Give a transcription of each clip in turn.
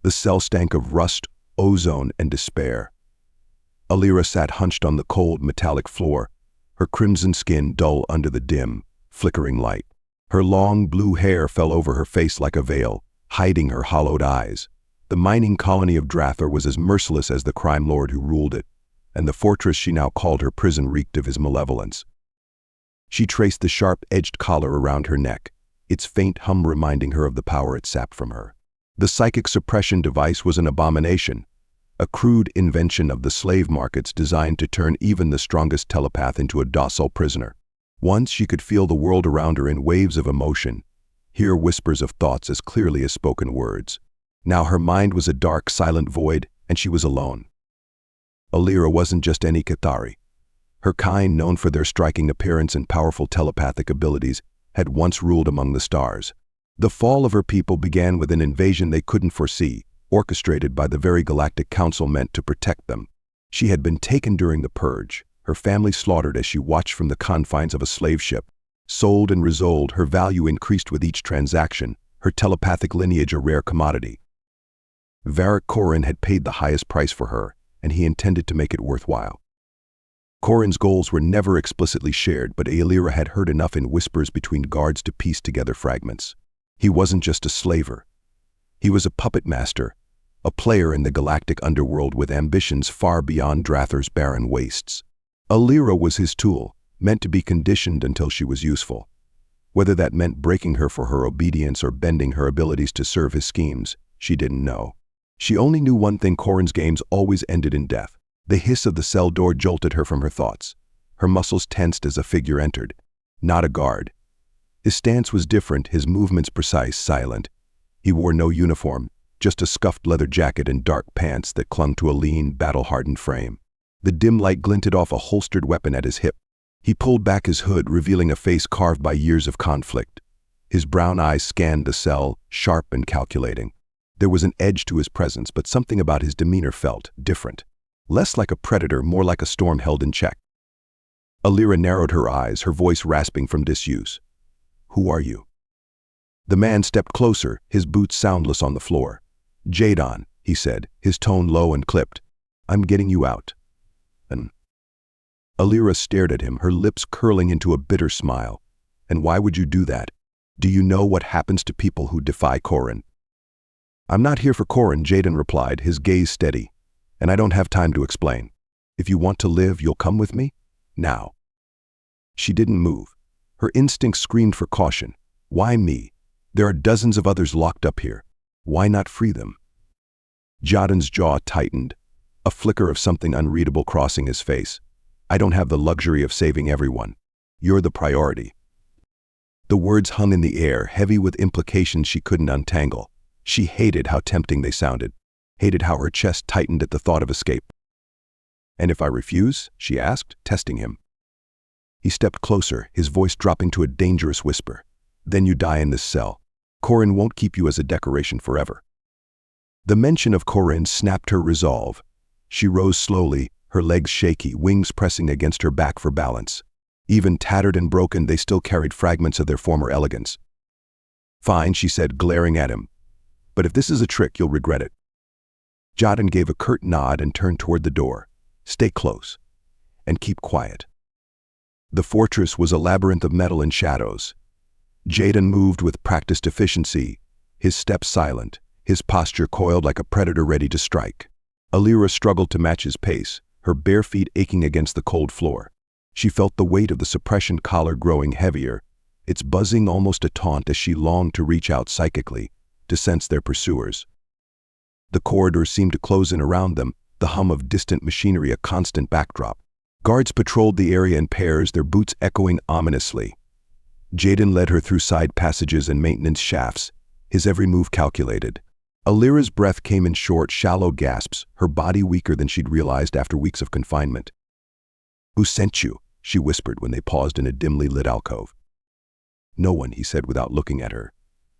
The cell stank of rust, ozone, and despair. Alira sat hunched on the cold, metallic floor, her crimson skin dull under the dim, flickering light. Her long, blue hair fell over her face like a veil, hiding her hollowed eyes. The mining colony of Drather was as merciless as the crime lord who ruled it, and the fortress she now called her prison reeked of his malevolence. She traced the sharp-edged collar around her neck, its faint hum reminding her of the power it sapped from her. The psychic suppression device was an abomination, a crude invention of the slave markets designed to turn even the strongest telepath into a docile prisoner. Once she could feel the world around her in waves of emotion, hear whispers of thoughts as clearly as spoken words. Now her mind was a dark, silent void, and she was alone. Alira wasn't just any Cathari. Her kind, known for their striking appearance and powerful telepathic abilities, had once ruled among the stars. The fall of her people began with an invasion they couldn't foresee, orchestrated by the very galactic council meant to protect them. She had been taken during the purge, her family slaughtered as she watched from the confines of a slave ship. Sold and resold, her value increased with each transaction, her telepathic lineage a rare commodity. Varric Corin had paid the highest price for her, and he intended to make it worthwhile. Corin's goals were never explicitly shared, but Alira had heard enough in whispers between guards to piece together fragments. He wasn't just a slaver. He was a puppet master, a player in the galactic underworld with ambitions far beyond Drather's barren wastes. Alira was his tool, meant to be conditioned until she was useful. Whether that meant breaking her for her obedience or bending her abilities to serve his schemes, she didn't know. She only knew one thing: Corin's games always ended in death. The hiss of the cell door jolted her from her thoughts. Her muscles tensed as a figure entered. Not a guard. His stance was different, his movements precise, silent. He wore no uniform, just a scuffed leather jacket and dark pants that clung to a lean, battle-hardened frame. The dim light glinted off a holstered weapon at his hip. He pulled back his hood, revealing a face carved by years of conflict. His brown eyes scanned the cell, sharp and calculating. There was an edge to his presence, but something about his demeanor felt different. Less like a predator, more like a storm held in check. Alira narrowed her eyes, her voice rasping from disuse. "Who are you?" The man stepped closer, his boots soundless on the floor. "Jadon," he said, his tone low and clipped. "I'm getting you out." And Alira stared at him, her lips curling into a bitter smile. "And why would you do that? Do you know what happens to people who defy Corin?" "I'm not here for Corin," Jadon replied, his gaze steady. "And I don't have time to explain. If you want to live, you'll come with me? Now." She didn't move. Her instincts screamed for caution. Why me? There are dozens of others locked up here. Why not free them? Jadon's jaw tightened, a flicker of something unreadable crossing his face. "I don't have the luxury of saving everyone. You're the priority." The words hung in the air, heavy with implications she couldn't untangle. She hated how tempting they sounded, hated how her chest tightened at the thought of escape. "And if I refuse?" she asked, testing him. He stepped closer, his voice dropping to a dangerous whisper. "Then you die in this cell. Corin won't keep you as a decoration forever." The mention of Corin snapped her resolve. She rose slowly, her legs shaky, wings pressing against her back for balance. Even tattered and broken, they still carried fragments of their former elegance. "Fine," she said, glaring at him. "But if this is a trick, you'll regret it." Jadon gave a curt nod and turned toward the door. "Stay close. And keep quiet." The fortress was a labyrinth of metal and shadows. Jadon moved with practiced efficiency, his steps silent, his posture coiled like a predator ready to strike. Alira struggled to match his pace, her bare feet aching against the cold floor. She felt the weight of the suppression collar growing heavier, its buzzing almost a taunt as she longed to reach out psychically, to sense their pursuers. The corridors seemed to close in around them, the hum of distant machinery a constant backdrop. Guards patrolled the area in pairs, their boots echoing ominously. Jadon led her through side passages and maintenance shafts, his every move calculated. Alira's breath came in short, shallow gasps, her body weaker than she'd realized after weeks of confinement. "Who sent you?" she whispered when they paused in a dimly lit alcove. "No one," he said without looking at her.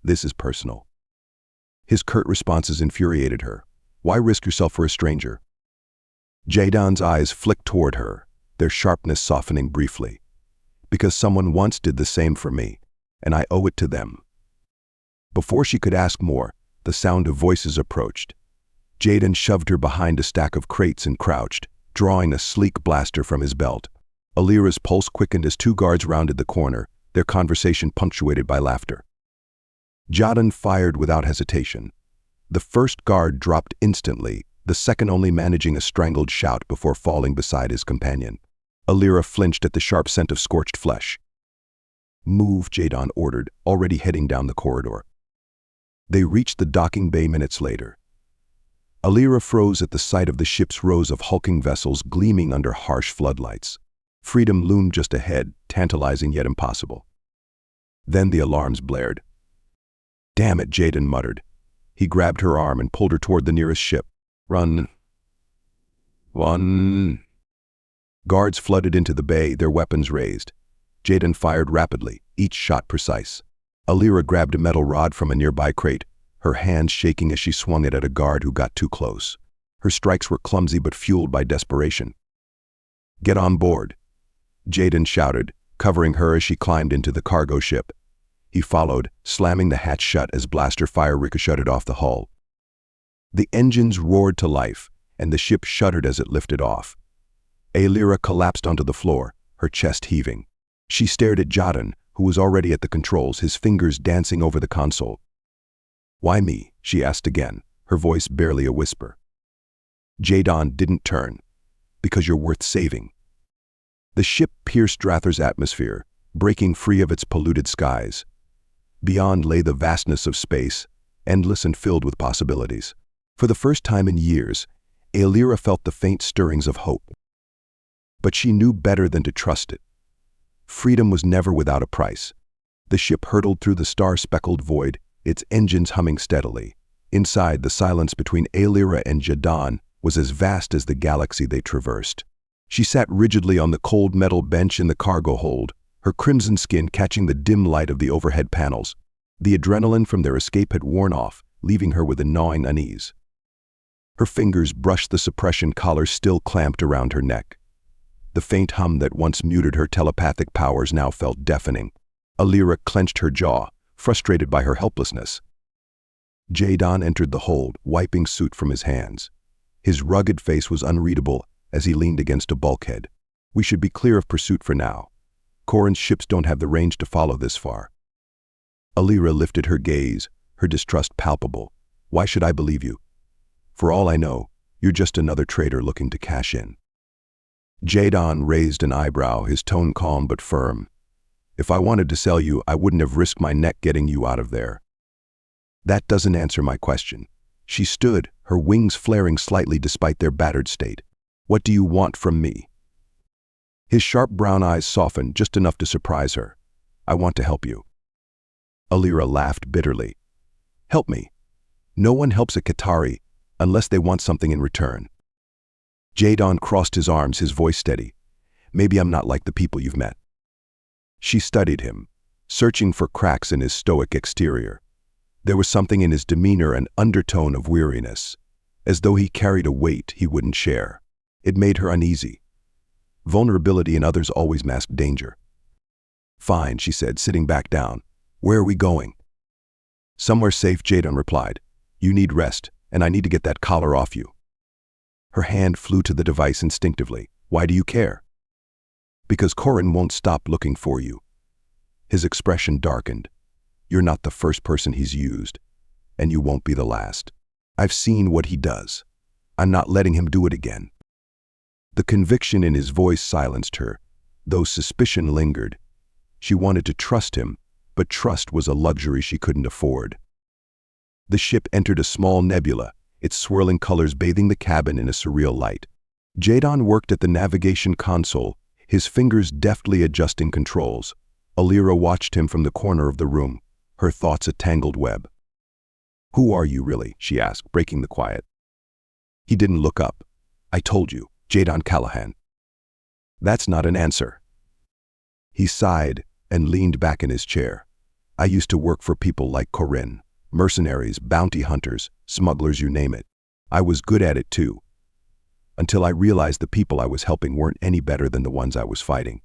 "This is personal." His curt responses infuriated her. Why risk yourself for a stranger? Jadon's eyes flicked toward her, their sharpness softening briefly. "Because someone once did the same for me, and I owe it to them." Before she could ask more, The sound of voices approached. Jaden shoved her behind a stack of crates and crouched, drawing a sleek blaster from his belt. Alira's pulse quickened as two guards rounded the corner, their conversation punctuated by laughter. Jaden fired without hesitation. The first guard dropped instantly, the second only managing a strangled shout before falling beside his companion. Alira flinched at the sharp scent of scorched flesh. "Move," Jaden ordered, already heading down the corridor. They reached the docking bay minutes later. Alira froze at the sight of the ship's rows of hulking vessels gleaming under harsh floodlights. Freedom loomed just ahead, tantalizing yet impossible. Then the alarms blared. "Damn it," Jaden muttered. He grabbed her arm and pulled her toward the nearest ship. "Run." "One." Guards flooded into the bay, their weapons raised. Jaden fired rapidly, each shot precise. Alira grabbed a metal rod from a nearby crate, her hands shaking as she swung it at a guard who got too close. Her strikes were clumsy but fueled by desperation. "Get on board," Jaden shouted, covering her as she climbed into the cargo ship. He followed, slamming the hatch shut as blaster fire ricocheted off the hull. The engines roared to life, and the ship shuddered as it lifted off. Alira collapsed onto the floor, her chest heaving. She stared at Jaden, who was already at the controls, his fingers dancing over the console. "Why me?" she asked again, her voice barely a whisper. Jaden didn't turn. "Because you're worth saving." The ship pierced Drather's atmosphere, breaking free of its polluted skies. Beyond lay the vastness of space, endless and filled with possibilities. For the first time in years, Alira felt the faint stirrings of hope. But she knew better than to trust it. Freedom was never without a price. The ship hurtled through the star-speckled void, its engines humming steadily. Inside, the silence between Alira and Jaden was as vast as the galaxy they traversed. She sat rigidly on the cold metal bench in the cargo hold, her crimson skin catching the dim light of the overhead panels. The adrenaline from their escape had worn off, leaving her with a gnawing unease. Her fingers brushed the suppression collar still clamped around her neck. The faint hum that once muted her telepathic powers now felt deafening. Alira clenched her jaw, frustrated by her helplessness. Jaden entered the hold, wiping soot from his hands. His rugged face was unreadable as he leaned against a bulkhead. "We should be clear of pursuit for now. Corrin's ships don't have the range to follow this far." Alira lifted her gaze, her distrust palpable. "Why should I believe you? For all I know, you're just another trader looking to cash in." Jaden raised an eyebrow, his tone calm but firm. "If I wanted to sell you, I wouldn't have risked my neck getting you out of there." "That doesn't answer my question." She stood, her wings flaring slightly despite their battered state. "What do you want from me?" His sharp brown eyes softened just enough to surprise her. "I want to help you." Alira laughed bitterly. "Help me? No one helps a Qatari unless they want something in return." Jaden crossed his arms, his voice steady. "Maybe I'm not like the people you've met." She studied him, searching for cracks in his stoic exterior. There was something in his demeanor, an undertone of weariness, as though he carried a weight he wouldn't share. It made her uneasy. Vulnerability in others always masked danger. "Fine," she said, sitting back down. "Where are we going?" "Somewhere safe," Jaden replied. "You need rest, and I need to get that collar off you." Her hand flew to the device instinctively. "Why do you care?" "Because Corrin won't stop looking for you." His expression darkened. "You're not the first person he's used, and you won't be the last. I've seen what he does. I'm not letting him do it again." The conviction in his voice silenced her, though suspicion lingered. She wanted to trust him, but trust was a luxury she couldn't afford. The ship entered a small nebula, its swirling colors bathing the cabin in a surreal light. Jaden worked at the navigation console, his fingers deftly adjusting controls. Alira watched him from the corner of the room, her thoughts a tangled web. "Who are you really?" she asked, breaking the quiet. He didn't look up. "I told you, Jaden Callahan." "That's not an answer." He sighed and leaned back in his chair. "I used to work for people like Corrin. Mercenaries, bounty hunters, smugglers, you name it. I was good at it too. Until I realized the people I was helping weren't any better than the ones I was fighting."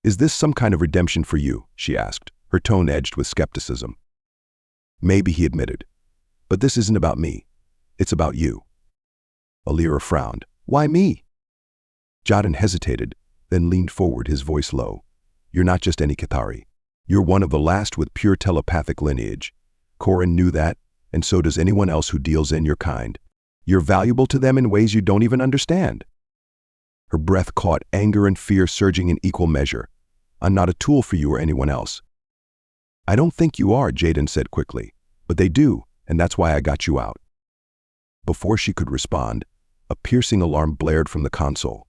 "Is this some kind of redemption for you?" she asked, her tone edged with skepticism. "Maybe," he admitted. But this isn't about me. It's about you." Alira frowned. "Why me?" Jaden hesitated, then leaned forward, his voice low. "You're not just any Cathari. You're one of the last with pure telepathic lineage. Corin knew that, and so does anyone else who deals in your kind. You're valuable to them in ways you don't even understand." Her breath caught, anger and fear surging in equal measure. "I'm not a tool for you or anyone else." "I don't think you are," Jaden said quickly. "But they do, and that's why I got you out." Before she could respond, a piercing alarm blared from the console.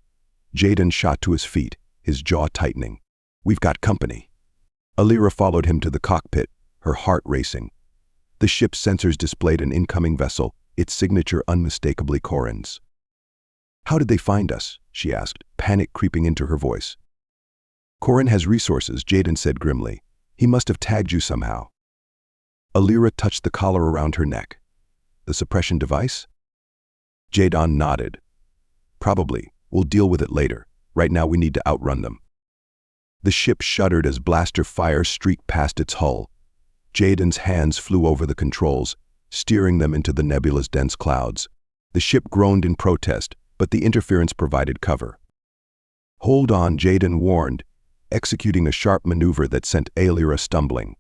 Jaden shot to his feet, his jaw tightening. "We've got company." Alira followed him to the cockpit, her heart racing. The ship's sensors displayed an incoming vessel, its signature unmistakably Corin's. "How did they find us?" she asked, panic creeping into her voice. "Corin has resources," Jaden said grimly. "He must have tagged you somehow." Alira touched the collar around her neck. "The suppression device?" Jaden nodded. "Probably. We'll deal with it later. Right now we need to outrun them." The ship shuddered as blaster fire streaked past its hull. Jaden's hands flew over the controls, steering them into the nebula's dense clouds. The ship groaned in protest, but the interference provided cover. "Hold on," Jaden warned, executing a sharp maneuver that sent Alira stumbling.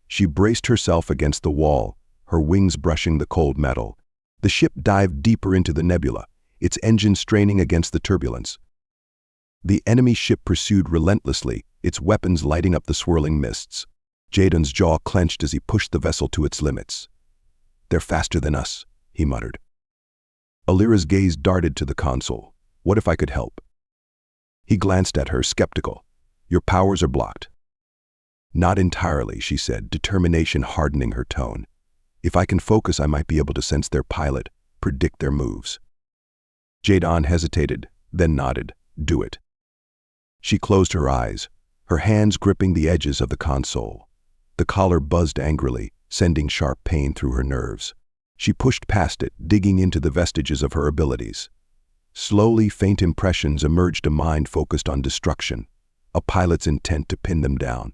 She braced herself against the wall, her wings brushing the cold metal. The ship dived deeper into the nebula, its engine straining against the turbulence. The enemy ship pursued relentlessly, its weapons lighting up the swirling mists. Jaden's jaw clenched as he pushed the vessel to its limits. "They're faster than us," he muttered. Alira's gaze darted to the console. "What if I could help?" He glanced at her, skeptical. "Your powers are blocked." "Not entirely," she said, determination hardening her tone. "If I can focus, I might be able to sense their pilot, predict their moves." Jaden hesitated, then nodded. "Do it." She closed her eyes, her hands gripping the edges of the console. The collar buzzed angrily, sending sharp pain through her nerves. She pushed past it, digging into the vestiges of her abilities. Slowly, faint impressions emerged, a mind focused on destruction, a pilot's intent to pin them down.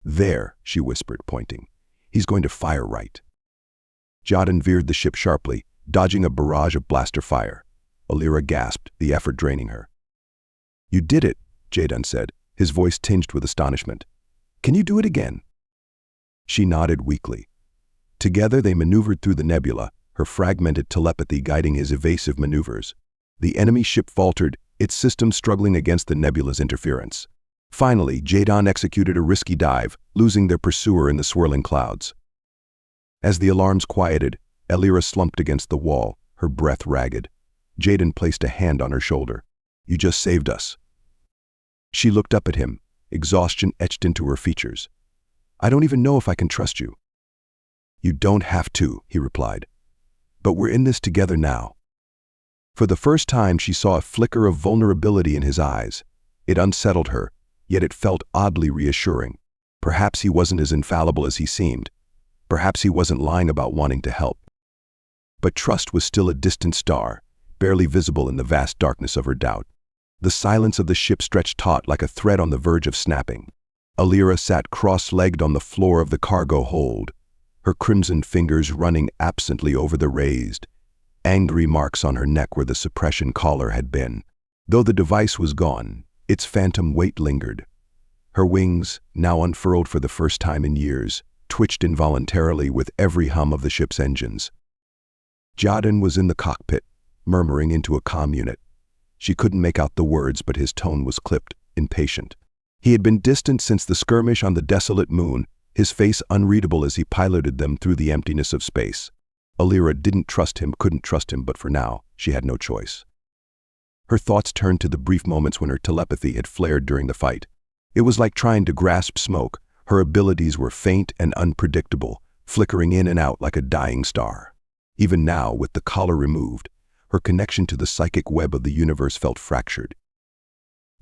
"There," she whispered, pointing. "He's going to fire right." Jaden veered the ship sharply, dodging a barrage of blaster fire. Alira gasped, the effort draining her. "You did it," Jaden said, his voice tinged with astonishment. "Can you do it again?" She nodded weakly. Together they maneuvered through the nebula, her fragmented telepathy guiding his evasive maneuvers. The enemy ship faltered, its system struggling against the nebula's interference. Finally, Jaden executed a risky dive, losing their pursuer in the swirling clouds. As the alarms quieted, Alira slumped against the wall, her breath ragged. Jaden placed a hand on her shoulder. "You just saved us." She looked up at him, exhaustion etched into her features. "I don't even know if I can trust you." "You don't have to," he replied. "But we're in this together now." For the first time, she saw a flicker of vulnerability in his eyes. It unsettled her, yet it felt oddly reassuring. Perhaps he wasn't as infallible as he seemed. Perhaps he wasn't lying about wanting to help. But trust was still a distant star, barely visible in the vast darkness of her doubt. The silence of the ship stretched taut like a thread on the verge of snapping. Alira sat cross-legged on the floor of the cargo hold, her crimson fingers running absently over the raised, angry marks on her neck where the suppression collar had been. Though the device was gone, its phantom weight lingered. Her wings, now unfurled for the first time in years, twitched involuntarily with every hum of the ship's engines. Jaden was in the cockpit, murmuring into a comm unit. She couldn't make out the words, but his tone was clipped, impatient. He had been distant since the skirmish on the desolate moon, his face unreadable as he piloted them through the emptiness of space. Alira didn't trust him, couldn't trust him, but for now, she had no choice. Her thoughts turned to the brief moments when her telepathy had flared during the fight. It was like trying to grasp smoke. Her abilities were faint and unpredictable, flickering in and out like a dying star. Even now, with the collar removed, her connection to the psychic web of the universe felt fractured.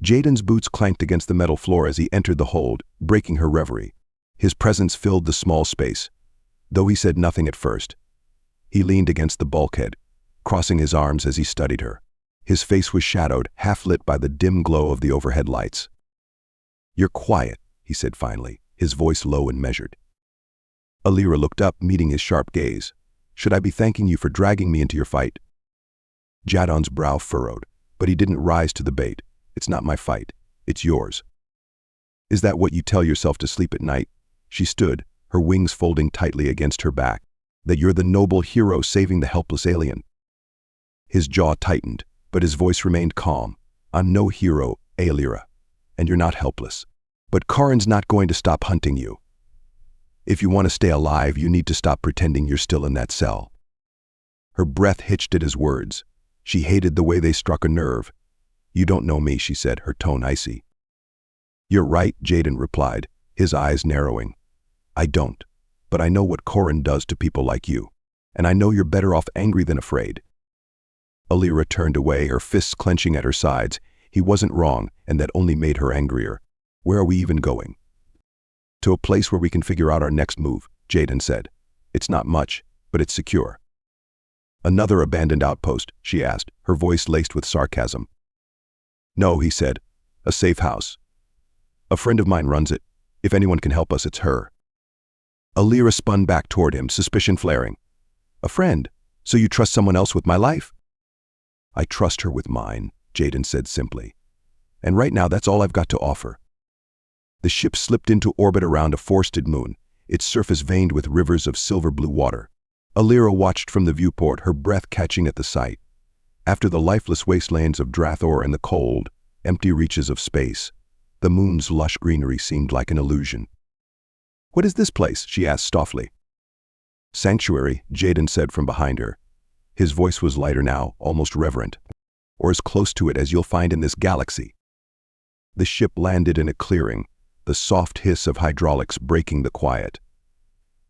Jaden's boots clanked against the metal floor as he entered the hold, breaking her reverie. His presence filled the small space, though he said nothing at first. He leaned against the bulkhead, crossing his arms as he studied her. His face was shadowed, half-lit by the dim glow of the overhead lights. "You're quiet," he said finally, his voice low and measured. Alira looked up, meeting his sharp gaze. Should I be thanking you for dragging me into your fight? Jadon's brow furrowed, but he didn't rise to the bait. It's not my fight. It's yours. Is that what you tell yourself to sleep at night? She stood, her wings folding tightly against her back. That you're the noble hero saving the helpless alien. His jaw tightened, but his voice remained calm. I'm no hero, Aelira, and you're not helpless. But Karin's not going to stop hunting you. If you want to stay alive, you need to stop pretending you're still in that cell. Her breath hitched at his words. She hated the way they struck a nerve. You don't know me, she said, her tone icy. You're right, Jaden replied, his eyes narrowing. I don't, but I know what Karin does to people like you, and I know you're better off angry than afraid. Aelira turned away, her fists clenching at her sides. He wasn't wrong, and that only made her angrier. Where are we even going? To a place where we can figure out our next move, Jaden said. It's not much, but it's secure. Another abandoned outpost, she asked, her voice laced with sarcasm. No, he said. A safe house. A friend of mine runs it. If anyone can help us, it's her. Aelira spun back toward him, suspicion flaring. A friend? So you trust someone else with my life? I trust her with mine, Jaden said simply. And right now, that's all I've got to offer. The ship slipped into orbit around a forested moon, its surface veined with rivers of silver-blue water. Aelira watched from the viewport, her breath catching at the sight. After the lifeless wastelands of Drathor and the cold, empty reaches of space, the moon's lush greenery seemed like an illusion. What is this place? She asked softly. Sanctuary, Jaden said from behind her. His voice was lighter now, almost reverent. Or as close to it as you'll find in this galaxy. The ship landed in a clearing, the soft hiss of hydraulics breaking the quiet.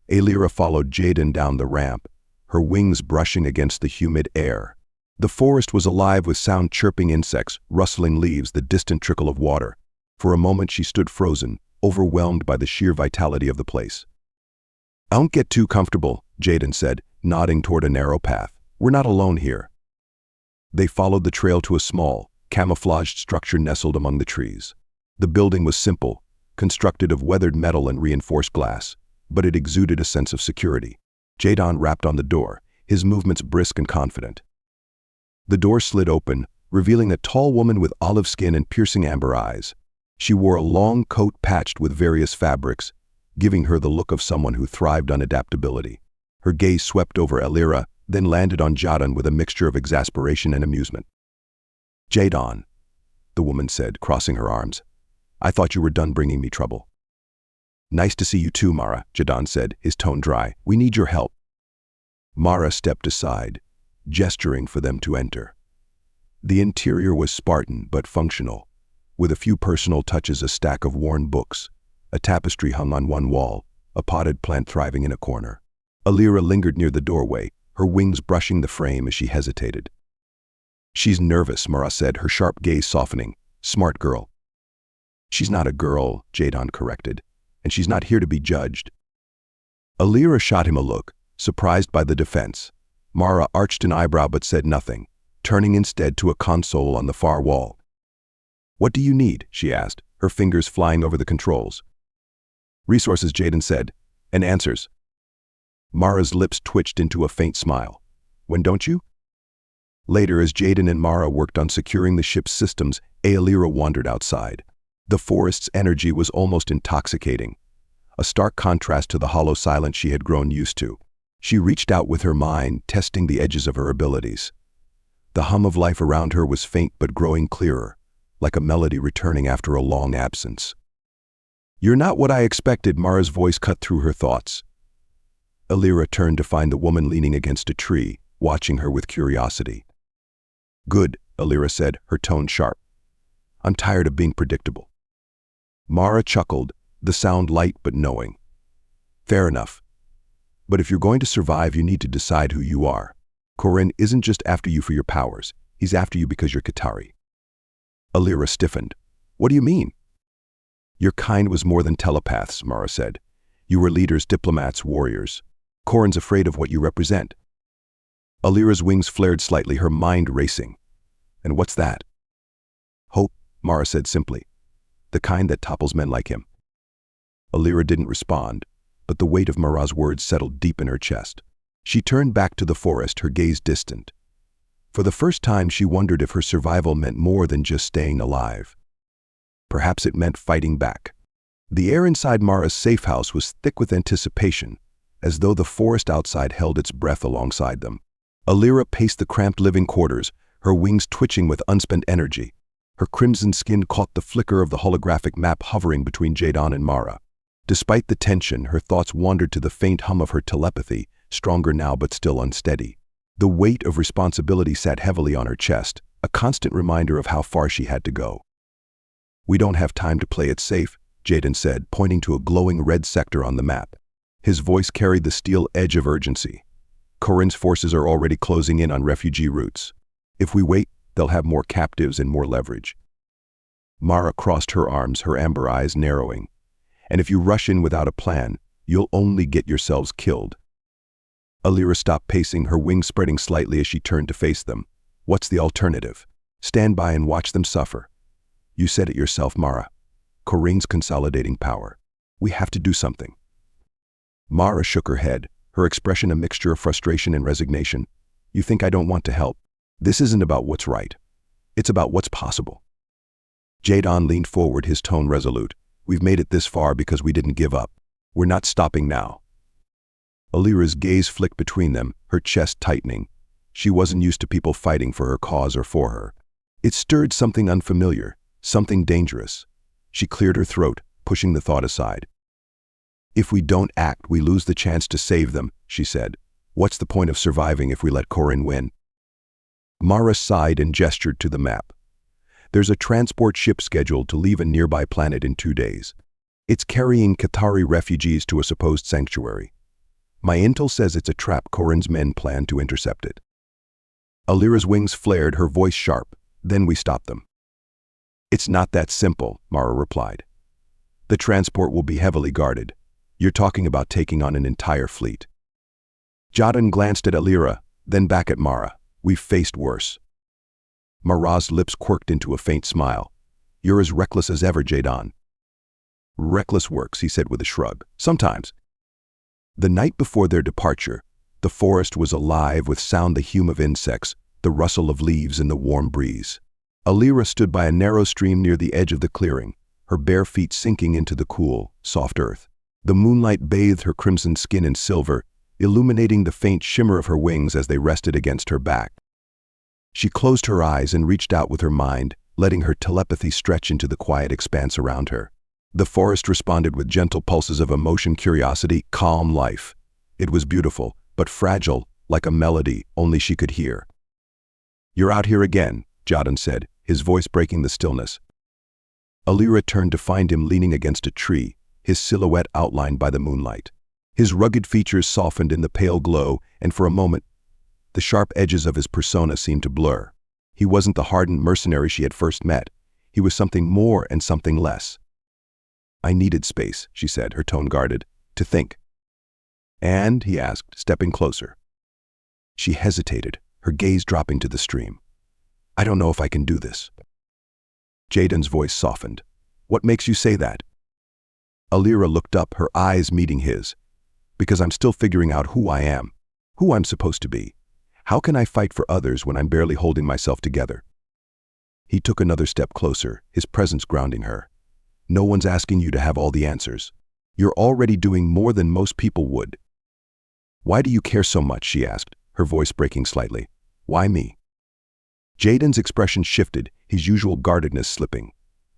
Aelira followed Jaden down the ramp, her wings brushing against the humid air. The forest was alive with sound-chirping insects, rustling leaves, the distant trickle of water. For a moment she stood frozen, overwhelmed by the sheer vitality of the place. Don't get too comfortable, Jaden said, nodding toward a narrow path. We're not alone here. They followed the trail to a small, camouflaged structure nestled among the trees. The building was simple, constructed of weathered metal and reinforced glass, but it exuded a sense of security. Jaden rapped on the door, his movements brisk and confident. The door slid open, revealing a tall woman with olive skin and piercing amber eyes. She wore a long coat patched with various fabrics, giving her the look of someone who thrived on adaptability. Her gaze swept over Aelira, then landed on Jaden with a mixture of exasperation and amusement. Jaden, the woman said, crossing her arms. I thought you were done bringing me trouble. Nice to see you too, Mara, Jaden said, his tone dry. We need your help. Mara stepped aside, gesturing for them to enter. The interior was Spartan but functional, with a few personal touches: a stack of worn books, a tapestry hung on one wall, a potted plant thriving in a corner. Aelira lingered near the doorway, her wings brushing the frame as she hesitated. She's nervous, Mara said, her sharp gaze softening. Smart girl. She's not a girl, Jaden corrected, and she's not here to be judged. Aelira shot him a look, surprised by the defense. Mara arched an eyebrow but said nothing, turning instead to a console on the far wall. What do you need? She asked, her fingers flying over the controls. Resources, Jaden said, and answers. Mara's lips twitched into a faint smile. When don't you? Later, as Jaden and Mara worked on securing the ship's systems, Aelira wandered outside. The forest's energy was almost intoxicating, a stark contrast to the hollow silence she had grown used to. She reached out with her mind, testing the edges of her abilities. The hum of life around her was faint but growing clearer, like a melody returning after a long absence. You're not what I expected, Mara's voice cut through her thoughts. Aelira turned to find the woman leaning against a tree, watching her with curiosity. Good, Aelira said, her tone sharp. I'm tired of being predictable. Mara chuckled, the sound light but knowing. Fair enough. But if you're going to survive, you need to decide who you are. Karin isn't just after you for your powers. He's after you because you're Qatari. Aelira stiffened. What do you mean? Your kind was more than telepaths, Mara said. You were leaders, diplomats, warriors. Karin's afraid of what you represent. Alira's wings flared slightly, her mind racing. And what's that? Hope, Mara said simply. The kind that topples men like him. Aelira didn't respond, but the weight of Mara's words settled deep in her chest. She turned back to the forest, her gaze distant. For the first time, she wondered if her survival meant more than just staying alive. Perhaps it meant fighting back. The air inside Mara's safe house was thick with anticipation, as though the forest outside held its breath alongside them. Alira paced the cramped living quarters, her wings twitching with unspent energy. Her crimson skin caught the flicker of the holographic map hovering between Jadon and Mara. Despite the tension, her thoughts wandered to the faint hum of her telepathy, stronger now but still unsteady. The weight of responsibility sat heavily on her chest, a constant reminder of how far she had to go. "We don't have time to play it safe," Jadon said, pointing to a glowing red sector on the map. His voice carried the steel edge of urgency. "Corin's forces are already closing in on refugee routes. If we wait, they'll have more captives and more leverage." Mara crossed her arms, her amber eyes narrowing. "And if you rush in without a plan, you'll only get yourselves killed." Alira stopped pacing, her wings spreading slightly as she turned to face them. "What's the alternative? Stand by and watch them suffer." "You said it yourself, Mara. Corin's consolidating power. We have to do something." Mara shook her head, her expression a mixture of frustration and resignation. "You think I don't want to help? This isn't about what's right. It's about what's possible." Jadon leaned forward, his tone resolute. "We've made it this far because we didn't give up. We're not stopping now." Alira's gaze flicked between them, her chest tightening. She wasn't used to people fighting for her cause or for her. It stirred something unfamiliar, something dangerous. She cleared her throat, pushing the thought aside. "If we don't act, we lose the chance to save them," she said. "What's the point of surviving if we let Corin win?" Mara sighed and gestured to the map. "There's a transport ship scheduled to leave a nearby planet in 2 days. It's carrying Qatari refugees to a supposed sanctuary. My intel says it's a trap. Corin's men plan to intercept it." Alira's wings flared, her voice sharp. "Then we stop them." "It's not that simple," Mara replied. "The transport will be heavily guarded. You're talking about taking on an entire fleet." Jadon glanced at Alira, then back at Mara. "We've faced worse." Mara's lips quirked into a faint smile. "You're as reckless as ever, Jadon." "Reckless works," he said with a shrug. "Sometimes." The night before their departure, the forest was alive with sound, the hum of insects, the rustle of leaves in the warm breeze. Alira stood by a narrow stream near the edge of the clearing, her bare feet sinking into the cool, soft earth. The moonlight bathed her crimson skin in silver, illuminating the faint shimmer of her wings as they rested against her back. She closed her eyes and reached out with her mind, letting her telepathy stretch into the quiet expanse around her. The forest responded with gentle pulses of emotion, curiosity, calm life. It was beautiful, but fragile, like a melody only she could hear. "You're out here again," Jadon said, his voice breaking the stillness. Alira turned to find him leaning against a tree, his silhouette outlined by the moonlight. His rugged features softened in the pale glow, and for a moment, the sharp edges of his persona seemed to blur. He wasn't the hardened mercenary she had first met. He was something more and something less. "I needed space," she said, her tone guarded, "to think." "And?" he asked, stepping closer. She hesitated, her gaze dropping to the stream. "I don't know if I can do this." Jadon's voice softened. "What makes you say that?" Alira looked up, her eyes meeting his. "Because I'm still figuring out who I am, who I'm supposed to be. How can I fight for others when I'm barely holding myself together?" He took another step closer, his presence grounding her. "No one's asking you to have all the answers. You're already doing more than most people would." "Why do you care so much?" she asked, her voice breaking slightly. "Why me?" Jadon's expression shifted, his usual guardedness slipping.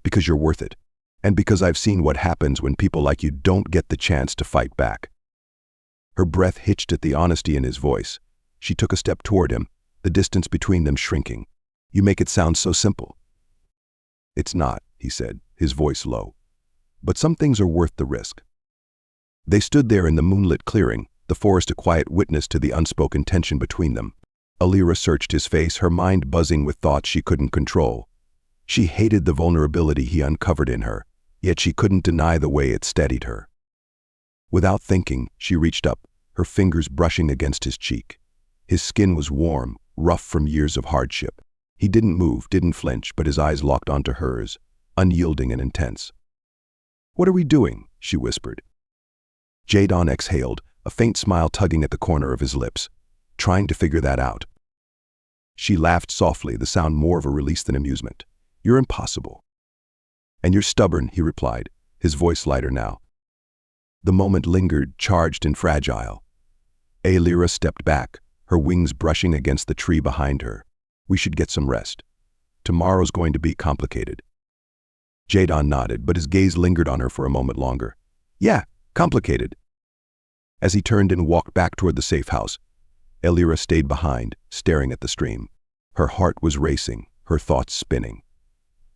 "Because you're worth it. And because I've seen what happens when people like you don't get the chance to fight back." Her breath hitched at the honesty in his voice. She took a step toward him, the distance between them shrinking. "You make it sound so simple." "It's not," he said, his voice low. "But some things are worth the risk." They stood there in the moonlit clearing, the forest a quiet witness to the unspoken tension between them. Alira searched his face, her mind buzzing with thoughts she couldn't control. She hated the vulnerability he uncovered in her, yet she couldn't deny the way it steadied her. Without thinking, she reached up, her fingers brushing against his cheek. His skin was warm, rough from years of hardship. He didn't move, didn't flinch, but his eyes locked onto hers, unyielding and intense. "What are we doing?" she whispered. Jadon exhaled, a faint smile tugging at the corner of his lips, trying to figure that out. She laughed softly, the sound more of a release than amusement. "You're impossible." "And you're stubborn," he replied, his voice lighter now. The moment lingered, charged and fragile. Lyra stepped back, her wings brushing against the tree behind her. "We should get some rest. Tomorrow's going to be complicated." Jadon nodded, but his gaze lingered on her for a moment longer. "Yeah, complicated." As he turned and walked back toward the safe house, Lyra stayed behind, staring at the stream. Her heart was racing, her thoughts spinning.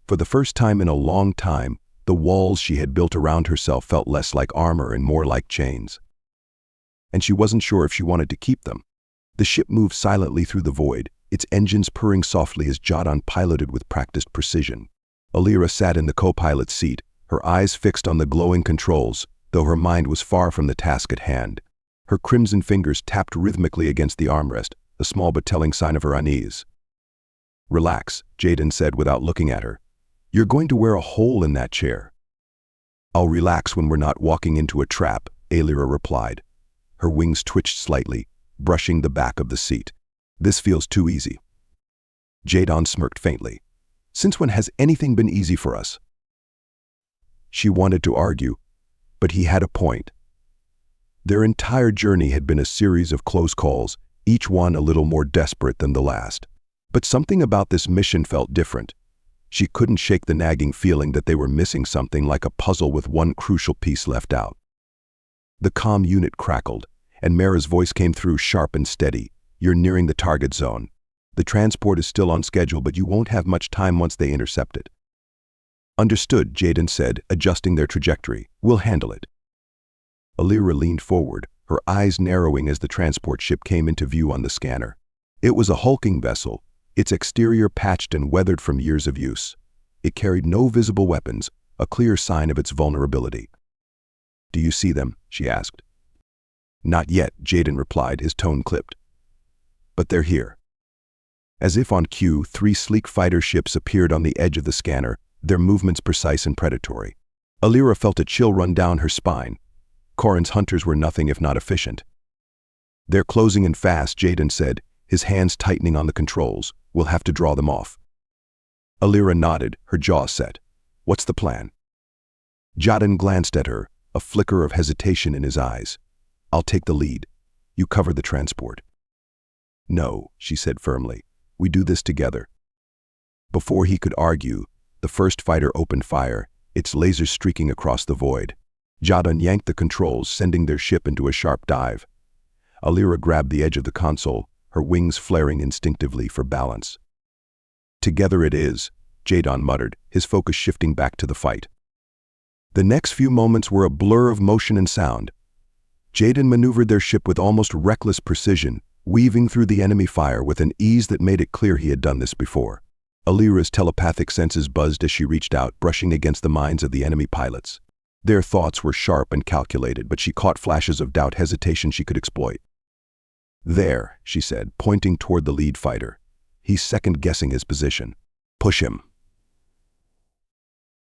For the first time in a long time, the walls she had built around herself felt less like armor and more like chains. And she wasn't sure if she wanted to keep them. The ship moved silently through the void, its engines purring softly as Jadon piloted with practiced precision. Lyra sat in the co-pilot's seat, her eyes fixed on the glowing controls, though her mind was far from the task at hand. Her crimson fingers tapped rhythmically against the armrest, a small but telling sign of her unease. "Relax," Jadon said without looking at her. "You're going to wear a hole in that chair." "I'll relax when we're not walking into a trap," Lyra replied. Her wings twitched slightly, brushing the back of the seat. "This feels too easy." Jadon smirked faintly. "Since when has anything been easy for us?" She wanted to argue, but he had a point. Their entire journey had been a series of close calls, each one a little more desperate than the last. But something about this mission felt different. She couldn't shake the nagging feeling that they were missing something, like a puzzle with one crucial piece left out. The comm unit crackled, and Mara's voice came through sharp and steady. "You're nearing the target zone. The transport is still on schedule, but you won't have much time once they intercept it." "Understood," Jadon said, adjusting their trajectory. "We'll handle it." Lyra leaned forward, her eyes narrowing as the transport ship came into view on the scanner. It was a hulking vessel, its exterior patched and weathered from years of use. It carried no visible weapons, a clear sign of its vulnerability. "Do you see them?" she asked. "Not yet," Jadon replied, his tone clipped. "But they're here." As if on cue, 3 sleek fighter ships appeared on the edge of the scanner, their movements precise and predatory. Lyra felt a chill run down her spine. Corrin's hunters were nothing if not efficient. "They're closing in fast," Jadon said, his hands tightening on the controls. "We'll have to draw them off." Lyra nodded, her jaw set. "What's the plan?" Jadon glanced at her, a flicker of hesitation in his eyes. "I'll take the lead. You cover the transport." "No," she said firmly. "We do this together." Before he could argue, the first fighter opened fire, its lasers streaking across the void. Jadon yanked the controls, sending their ship into a sharp dive. Lyra grabbed the edge of the console, her wings flaring instinctively for balance. "Together it is," Jadon muttered, his focus shifting back to the fight. The next few moments were a blur of motion and sound. Jadon maneuvered their ship with almost reckless precision, weaving through the enemy fire with an ease that made it clear he had done this before. Lyra's telepathic senses buzzed as she reached out, brushing against the minds of the enemy pilots. Their thoughts were sharp and calculated, but she caught flashes of doubt, hesitation she could exploit. "There," she said, pointing toward the lead fighter. "He's second-guessing his position. Push him."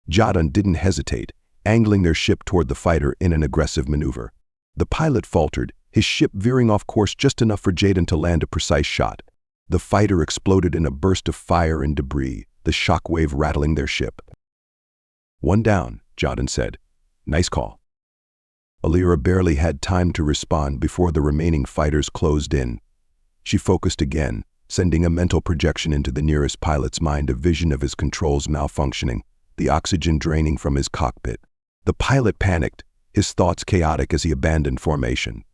Jadon didn't hesitate, angling their ship toward the fighter in an aggressive maneuver. The pilot faltered, his ship veering off course just enough for Jadon to land a precise shot. The fighter exploded in a burst of fire and debris, the shockwave rattling their ship. "One down," Jadon said. "Nice call." Lyra barely had time to respond before the remaining fighters closed in. She focused again, sending a mental projection into the nearest pilot's mind, a vision of his controls malfunctioning, the oxygen draining from his cockpit. The pilot panicked, his thoughts chaotic as he abandoned formation.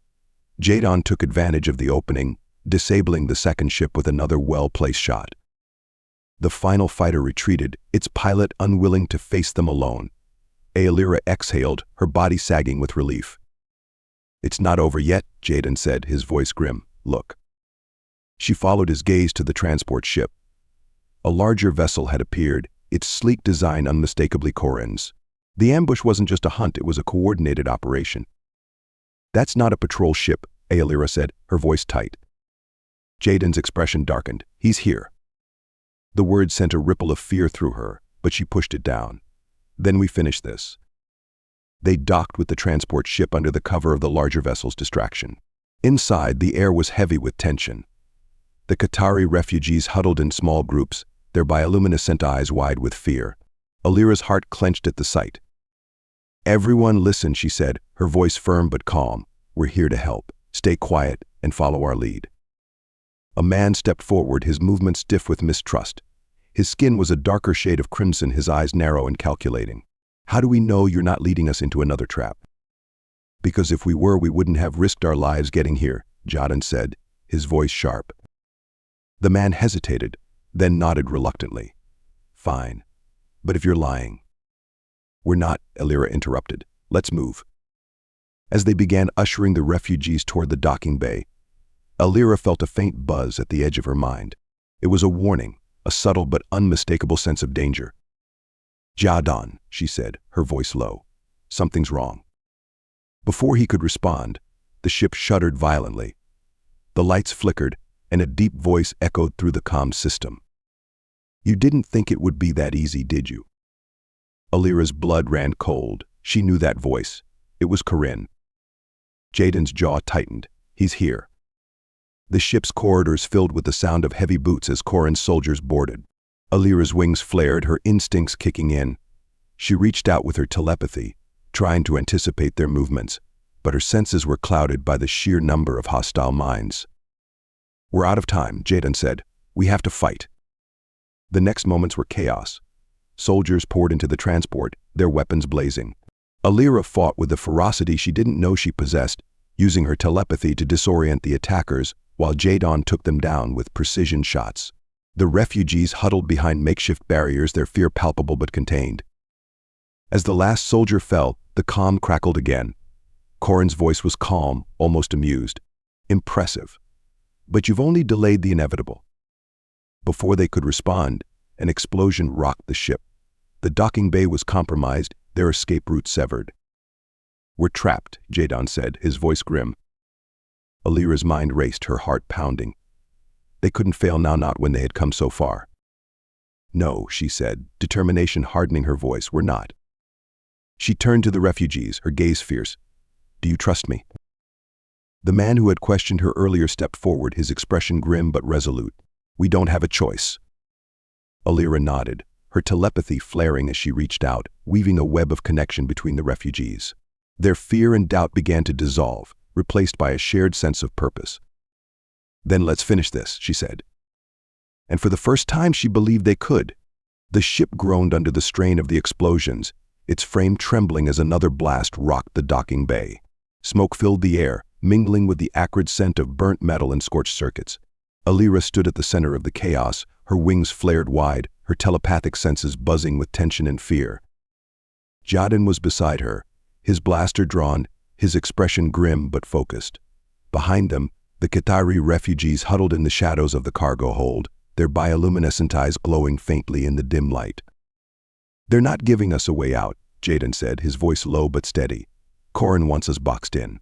Jadon took advantage of the opening, disabling the second ship with another well-placed shot. The final fighter retreated, its pilot unwilling to face them alone. Lyra exhaled, her body sagging with relief. "It's not over yet," Jadon said, his voice grim. "Look." She followed his gaze to the transport ship. A larger vessel had appeared, its sleek design unmistakably Corrin's. The ambush wasn't just a hunt, it was a coordinated operation. "That's not a patrol ship," Lyra said, her voice tight. Jadon's expression darkened. "He's here." The word sent a ripple of fear through her, but she pushed it down. "Then we finish this." They docked with the transport ship under the cover of the larger vessel's distraction. Inside, the air was heavy with tension. The Qatari refugees huddled in small groups, their bioluminescent eyes wide with fear. Alira's heart clenched at the sight. "Everyone listen," she said, her voice firm but calm. "We're here to help. Stay quiet and follow our lead." A man stepped forward, his movements stiff with mistrust. His skin was a darker shade of crimson, his eyes narrow and calculating. "How do we know you're not leading us into another trap?" "Because if we were, we wouldn't have risked our lives getting here," Jaden said, his voice sharp. The man hesitated, then nodded reluctantly. "Fine. But if you're lying—" "We're not," Alira interrupted. "Let's move." As they began ushering the refugees toward the docking bay, Alira felt a faint buzz at the edge of her mind. It was a warning, a subtle but unmistakable sense of danger. "Jaden," she said, her voice low. "Something's wrong." Before he could respond, the ship shuddered violently. The lights flickered, and a deep voice echoed through the comm system. "You didn't think it would be that easy, did you?" Alira's blood ran cold. She knew that voice. It was Corinne. Jaden's jaw tightened. "He's here." The ship's corridors filled with the sound of heavy boots as Corinne's soldiers boarded. Alira's wings flared, her instincts kicking in. She reached out with her telepathy, trying to anticipate their movements, but her senses were clouded by the sheer number of hostile minds. "We're out of time," Jaden said. "We have to fight." The next moments were chaos. Soldiers poured into the transport, their weapons blazing. Alira fought with the ferocity she didn't know she possessed, using her telepathy to disorient the attackers, while Jaden took them down with precision shots. The refugees huddled behind makeshift barriers, their fear palpable but contained. As the last soldier fell, the comm crackled again. Corinne's voice was calm, almost amused. "Impressive. But you've only delayed the inevitable." Before they could respond, an explosion rocked the ship. The docking bay was compromised, their escape route severed. "We're trapped," Jaden said, his voice grim. Alira's mind raced, her heart pounding. They couldn't fail now, not when they had come so far. "No," she said, determination hardening her voice. "We're not." She turned to the refugees, her gaze fierce. "Do you trust me?" The man who had questioned her earlier stepped forward, his expression grim but resolute. "We don't have a choice." Alira nodded, her telepathy flaring as she reached out, weaving a web of connection between the refugees. Their fear and doubt began to dissolve, replaced by a shared sense of purpose. "Then let's finish this," she said. And for the first time she believed they could. The ship groaned under the strain of the explosions, its frame trembling as another blast rocked the docking bay. Smoke filled the air, mingling with the acrid scent of burnt metal and scorched circuits. Alira stood at the center of the chaos, her wings flared wide, her telepathic senses buzzing with tension and fear. Jaden was beside her, his blaster drawn, his expression grim but focused. Behind them, the Qatari refugees huddled in the shadows of the cargo hold, their bioluminescent eyes glowing faintly in the dim light. "They're not giving us a way out," Jaden said, his voice low but steady. "Corinne wants us boxed in."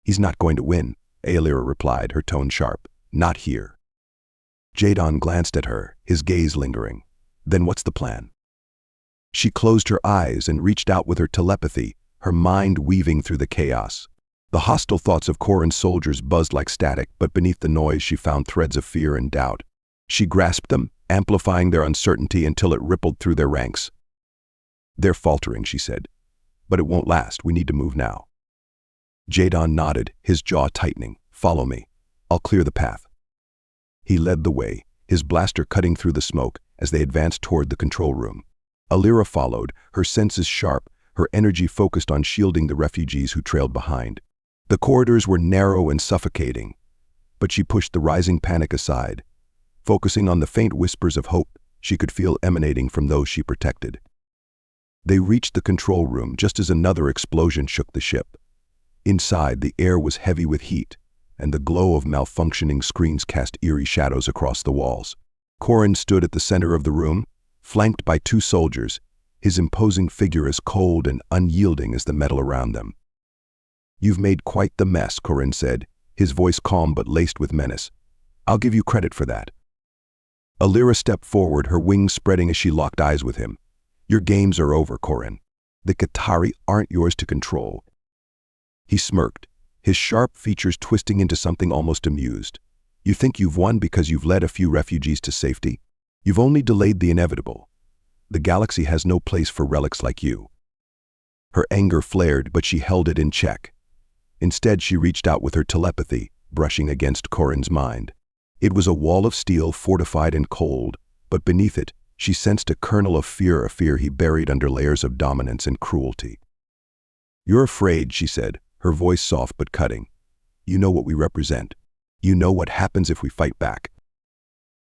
"He's not going to win," Alira replied, her tone sharp. "Not here." Jaden glanced at her, his gaze lingering. "Then what's the plan?" She closed her eyes and reached out with her telepathy, her mind weaving through the chaos. The hostile thoughts of Corinne's soldiers buzzed like static, but beneath the noise she found threads of fear and doubt. She grasped them, amplifying their uncertainty until it rippled through their ranks. "They're faltering," she said. "But it won't last. We need to move now." Jaden nodded, his jaw tightening. "Follow me. I'll clear the path." He led the way, his blaster cutting through the smoke as they advanced toward the control room. Alira followed, her senses sharp, her energy focused on shielding the refugees who trailed behind. The corridors were narrow and suffocating, but she pushed the rising panic aside. Focusing on the faint whispers of hope she could feel emanating from those she protected. They reached the control room just as another explosion shook the ship. Inside, the air was heavy with heat, and the glow of malfunctioning screens cast eerie shadows across the walls. Corin stood at the center of the room, flanked by two soldiers, his imposing figure as cold and unyielding as the metal around them. "You've made quite the mess," Corin said, his voice calm but laced with menace. "I'll give you credit for that." Alira stepped forward, her wings spreading as she locked eyes with him. "Your games are over, Corin. The Qatari aren't yours to control." He smirked, his sharp features twisting into something almost amused. "You think you've won because you've led a few refugees to safety? You've only delayed the inevitable. The galaxy has no place for relics like you." Her anger flared, but she held it in check. Instead, she reached out with her telepathy, brushing against Corin's mind. It was a wall of steel, fortified and cold, but beneath it, she sensed a kernel of fear, a fear he buried under layers of dominance and cruelty. "You're afraid," she said, her voice soft but cutting. "You know what we represent. You know what happens if we fight back."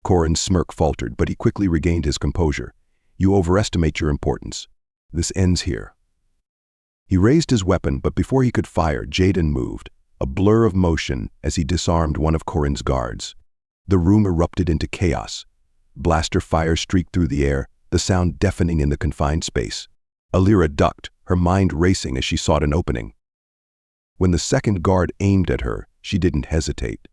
Corin's smirk faltered, but he quickly regained his composure. "You overestimate your importance. This ends here." He raised his weapon, but before he could fire, Jaden moved, a blur of motion as he disarmed one of Corin's guards. The room erupted into chaos. Blaster fire streaked through the air, the sound deafening in the confined space. Alira ducked, her mind racing as she sought an opening. When the second guard aimed at her, she didn't hesitate.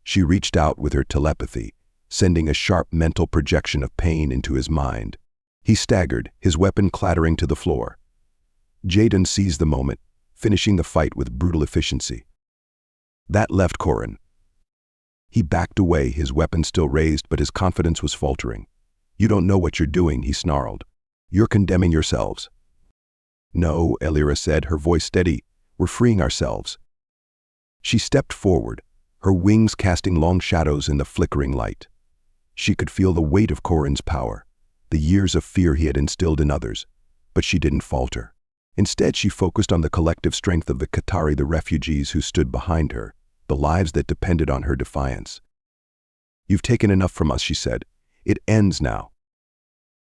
She reached out with her telepathy, sending a sharp mental projection of pain into his mind. He staggered, his weapon clattering to the floor. Jaden seized the moment, finishing the fight with brutal efficiency. That left Corin. He backed away, his weapon still raised, but his confidence was faltering. "You don't know what you're doing," he snarled. "You're condemning yourselves." "No," Alira said, her voice steady. "We're freeing ourselves." She stepped forward, her wings casting long shadows in the flickering light. She could feel the weight of Corin's power, the years of fear he had instilled in others, but she didn't falter. Instead, she focused on the collective strength of the Qatari, the refugees who stood behind her, the lives that depended on her defiance. "You've taken enough from us," she said. "It ends now."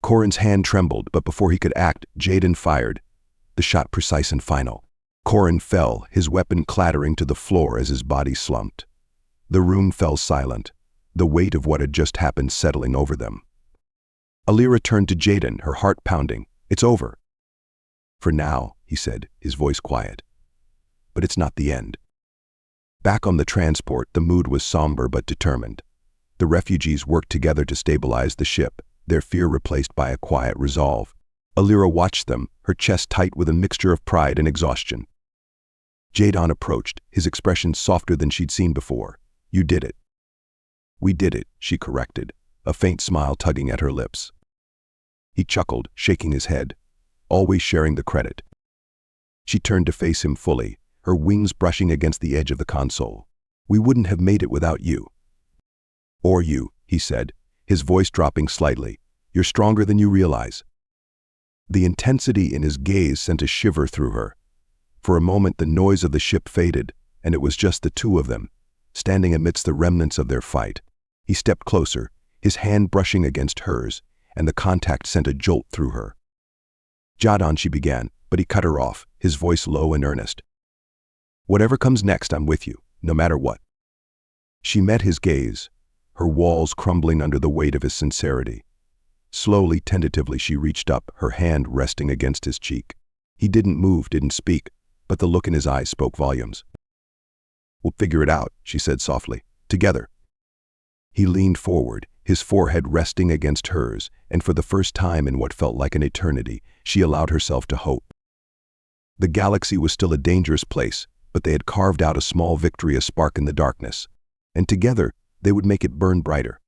Corin's hand trembled, but before he could act, Jaden fired, the shot precise and final. Corin fell, his weapon clattering to the floor as his body slumped. The room fell silent, the weight of what had just happened settling over them. Alira turned to Jaden, her heart pounding. "It's over." "For now," he said, his voice quiet. "But it's not the end." Back on the transport, the mood was somber but determined. The refugees worked together to stabilize the ship, their fear replaced by a quiet resolve. Alira watched them, her chest tight with a mixture of pride and exhaustion. Jaden approached, his expression softer than she'd seen before. "You did it." "We did it," she corrected, a faint smile tugging at her lips. He chuckled, shaking his head, always sharing the credit. She turned to face him fully, her wings brushing against the edge of the console. "We wouldn't have made it without you." "Or you," he said, his voice dropping slightly. "You're stronger than you realize." The intensity in his gaze sent a shiver through her. For a moment, the noise of the ship faded, and it was just the two of them, standing amidst the remnants of their fight. He stepped closer, his hand brushing against hers, and the contact sent a jolt through her. "Jaden," she began, but he cut her off, his voice low and earnest. "Whatever comes next, I'm with you, no matter what." She met his gaze, her walls crumbling under the weight of his sincerity. Slowly, tentatively, she reached up, her hand resting against his cheek. He didn't move, didn't speak, but the look in his eyes spoke volumes. "We'll figure it out," she said softly. "Together." He leaned forward, his forehead resting against hers, and for the first time in what felt like an eternity, she allowed herself to hope. The galaxy was still a dangerous place, but they had carved out a small victory, a spark in the darkness, and together they would make it burn brighter.